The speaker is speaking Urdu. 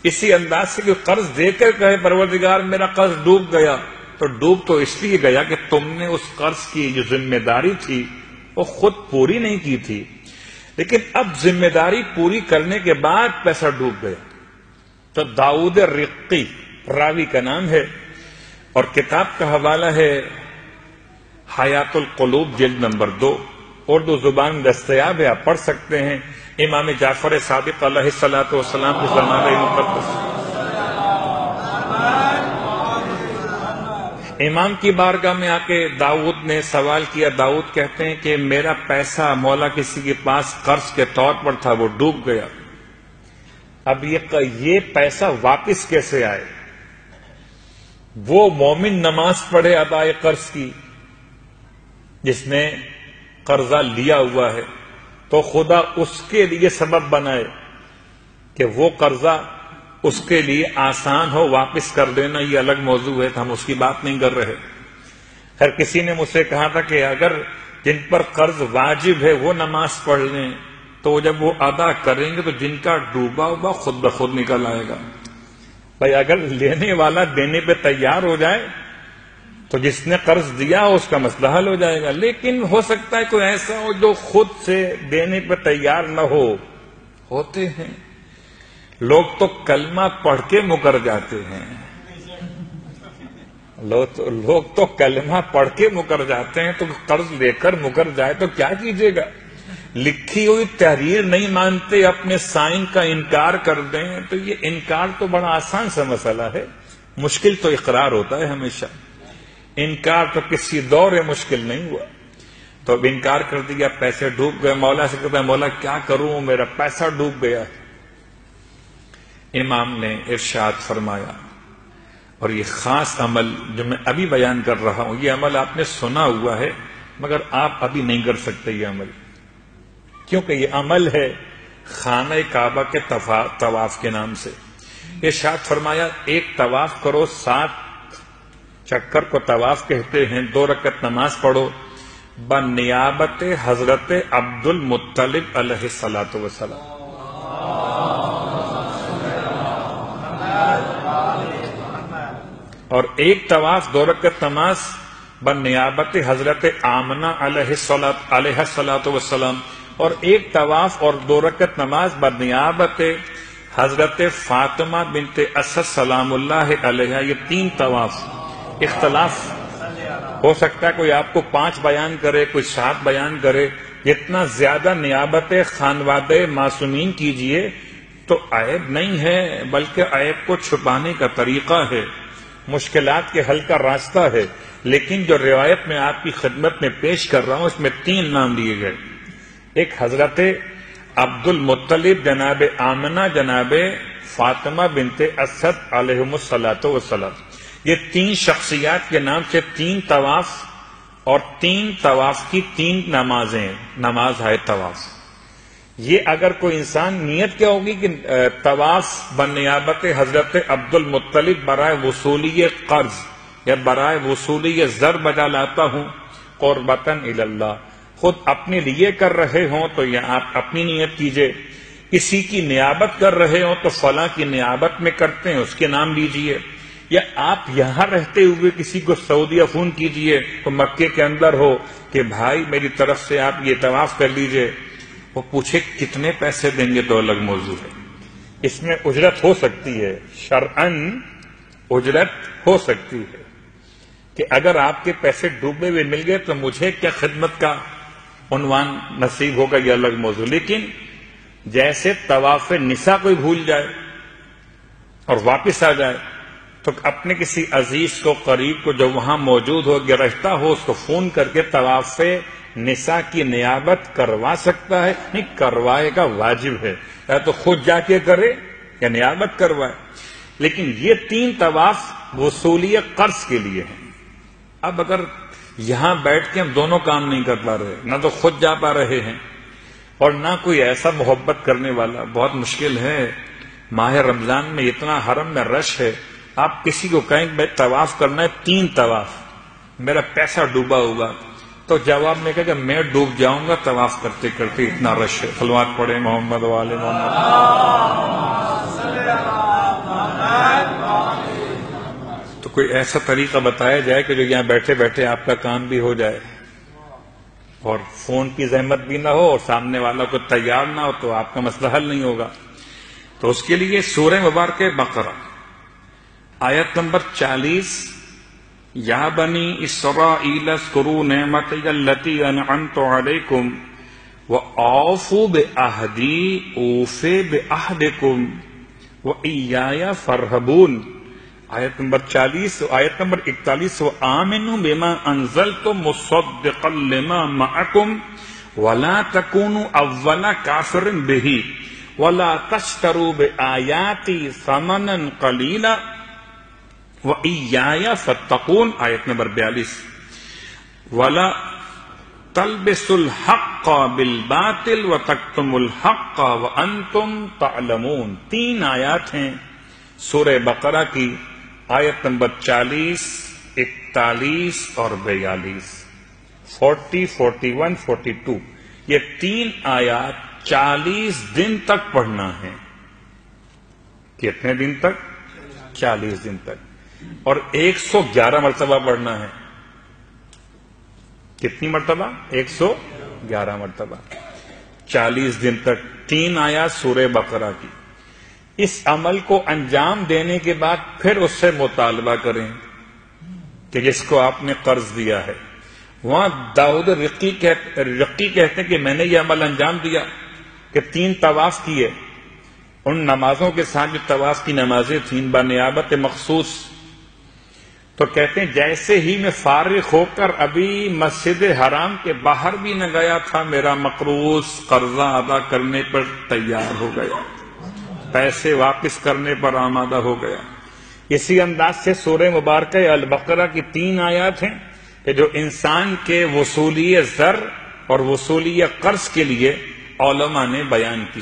اسی انداز سے کہ قرض دے کر کہے پروردگار میرا قرض ڈوب گیا، تو ڈوب تو اس لیے گیا کہ تم نے اس قرض کی جو ذمہ داری تھی وہ خود پوری نہیں کی تھی، لیکن اب ذمہ داری پوری کرنے کے بعد پیسہ ڈوب گیا۔ تو داؤد رقی راوی کا نام ہے، اور کتاب کا حوالہ ہے حیات القلوب جلد نمبر 2، اردو زبان میں دستیاب ہے، آپ پڑھ سکتے ہیں۔ امام جعفر صادق علیہ الصلوۃ والسلام کی زمانہ مقدس، امام کی بارگاہ میں آ کے داؤد نے سوال کیا۔ داؤد کہتے ہیں کہ میرا پیسہ مولا کسی کے پاس قرض کے طور پر تھا، وہ ڈوب گیا، اب یہ پیسہ واپس کیسے آئے؟ وہ مومن نماز پڑھے ادائے قرض کی جس نے قرضہ لیا ہوا ہے، تو خدا اس کے لیے سبب بنائے کہ وہ قرضہ اس کے لیے آسان ہو واپس کر دینا، یہ الگ موضوع ہے، ہم اس کی بات نہیں کر رہے۔ خیر کسی نے مجھ سے کہا تھا کہ اگر جن پر قرض واجب ہے وہ نماز پڑھ لیں تو جب وہ ادا کریں گے تو جن کا ڈوبا ہوا خود بخود نکل آئے گا۔ بھائی اگر لینے والا دینے پہ تیار ہو جائے تو جس نے قرض دیا اس کا مسئلہ حل ہو جائے گا، لیکن ہو سکتا ہے کوئی ایسا ہو جو خود سے دینے پہ تیار نہ ہو، ہوتے ہیں لوگ تو کلمہ پڑھ کے مکر جاتے ہیں، لوگ تو کلمہ پڑھ کے مکر جاتے ہیں، تو قرض لے کر مکر جائے تو کیا کیجیے گا؟ لکھی ہوئی تحریر نہیں مانتے، اپنے سائن کا انکار کر دیں، تو یہ انکار تو بڑا آسان سا مسئلہ ہے، مشکل تو اقرار ہوتا ہے ہمیشہ، انکار تو کسی دور میں مشکل نہیں ہوا۔ تو اب انکار کر دیا، پیسے ڈوب گئے، مولا سے کہتا ہے مولا کیا کروں، میرا پیسہ ڈوب گیا۔ امام نے ارشاد فرمایا، اور یہ خاص عمل جو میں ابھی بیان کر رہا ہوں، یہ عمل آپ نے سنا ہوا ہے مگر آپ ابھی نہیں کر سکتے یہ عمل، کیونکہ یہ عمل ہے خانہ کعبہ کے طواف کے نام سے۔ ارشاد فرمایا ایک طواف کرو، 7 چکر کو طواف کہتے ہیں، 2 رکعت نماز پڑھو بنیابت حضرت عبد المطلب علیہ الصلوۃ والسلام۔ اور ایک طواف 2 رکعت نماز بنیابت حضرت آمنہ علیہ الصلوۃ والسلام، اور ایک طواف اور 2 رکعت نماز بنیابت حضرت فاطمہ بنت اسد سلام اللہ علیہ۔ یہ 3 طواف، اختلاف ہو سکتا ہے، کوئی آپ کو 5 بیان کرے، کوئی 7 بیان کرے، جتنا زیادہ نیابت خانوادہ معصومین کیجئے تو عیب نہیں ہے، بلکہ عیب کو چھپانے کا طریقہ ہے، مشکلات کے حل کا راستہ ہے۔ لیکن جو روایت میں آپ کی خدمت میں پیش کر رہا ہوں اس میں 3 نام لیے گئے، ایک حضرت عبد المطلب، جناب آمنہ، جناب فاطمہ بنت اسد علیہم الصلوۃ والسلام، یہ 3 شخصیات کے نام سے 3 طواف اور 3 طواف کی 3 نمازیں، نماز ہے طواف۔ یہ اگر کوئی انسان نیت کیا ہوگی کہ طواف بنیابت حضرت عبد المطلب برائے وصولی قرض یا برائے وصولی زر بجا لاتا ہوں قربتاً الی اللہ، خود اپنے لیے کر رہے ہوں تو یہ آپ اپنی نیت کیجئے، کسی کی نیابت کر رہے ہوں تو فلاں کی نیابت میں کرتے ہیں اس کے نام لیجئے، یا آپ یہاں رہتے ہوئے کسی کو سعودیہ فون کیجئے تو مکے کے اندر ہو کہ بھائی میری طرف سے آپ یہ طواف کر لیجئے، وہ پوچھے کتنے پیسے دیں گے تو الگ موضوع ہے، اس میں اجرت ہو سکتی ہے، شرعاً اجرت ہو سکتی ہے کہ اگر آپ کے پیسے ڈوبے ہوئے مل گئے تو مجھے کیا خدمت کا عنوان نصیب ہوگا، یہ الگ موضوع۔ لیکن جیسے طواف نساء کوئی بھول جائے اور واپس آ جائے تو اپنے کسی عزیز کو، قریب کو جو وہاں موجود ہو، رہتا ہو، اس کو فون کر کے طواف نساء کی نیابت کروا سکتا ہے، نہیں کروائے گا، واجب ہے، یا تو خود جا کے کرے یا نیابت کروائے۔ لیکن یہ 3 طواف وصولی قرض کے لیے ہیں۔ اب اگر یہاں بیٹھ کے ہم دونوں کام نہیں کر پا رہے، نہ تو خود جا پا رہے ہیں اور نہ کوئی ایسا محبت کرنے والا، بہت مشکل ہے۔ ماہ رمضان میں اتنا حرم میں رش ہے، آپ کسی کو کہیں کہ طواف کرنا ہے 3 طواف، میرا پیسہ ڈوبا ہوگا، تو جواب میں کہا کہ میں ڈوب جاؤں گا طواف کرتے کرتے، اتنا رش ہے. صلوات پڑھے محمد والے محمد. تو کوئی ایسا طریقہ بتایا جائے کہ جو یہاں بیٹھے بیٹھے آپ کا کام بھی ہو جائے اور فون کی زحمت بھی نہ ہو اور سامنے والا کو تیار نہ ہو، تو آپ کا مسئلہ حل نہیں ہوگا. تو اس کے لیے سورہ مبارکہ بقرہ آیت نمبر 40، یا بنی اسرائیل اذکروا نعمتی التی انعمت علیکم وآوفوا بعہدی اوف بعہدکم وإیایا فارہبون. آیت نمبر 40. آیت نمبر 41، وآمنوا بما انزلت مصدقا لما معکم ولا تکونوا اول کافر بہ ولا تشتروا بآیاتی ثمنا قلیلا وإیایا فاتقون. آیت نمبر 42، ولا تلبسوا الحق بالباطل وتکتموا الحق وانتم تعلمون. 3 آیات ہیں سورہ بقرہ کی، آیت نمبر 40، 41 اور 42، 40، 41، 42. یہ 3 آیات 40 دن تک پڑھنا ہے. کتنے دن تک؟ 40 دن تک. اور 111 مرتبہ پڑھنا ہے. کتنی مرتبہ؟ 111 مرتبہ 40 دن تک. 3 آیات سورہ بقرہ کی. اس عمل کو انجام دینے کے بعد پھر اس سے مطالبہ کریں کہ جس کو آپ نے قرض دیا ہے. وہاں داؤد رقی کہتے ہیں کہ میں نے یہ عمل انجام دیا کہ 3 طواف کیے، ان نمازوں کے ساتھ جو طواف کی نمازیں تھیں بنیابت مخصوص. تو کہتے ہیں جیسے ہی میں فارغ ہو کر ابھی مسجد حرام کے باہر بھی نہ گیا تھا، میرا مقروض قرضہ ادا کرنے پر تیار ہو گیا، پیسے واپس کرنے پر آمادہ ہو گیا. اسی انداز سے سورہ مبارکہ البقرہ کی 3 آیات ہیں کہ جو انسان کے وصولی زر اور وصولی قرض کے لیے علماء نے بیان کی.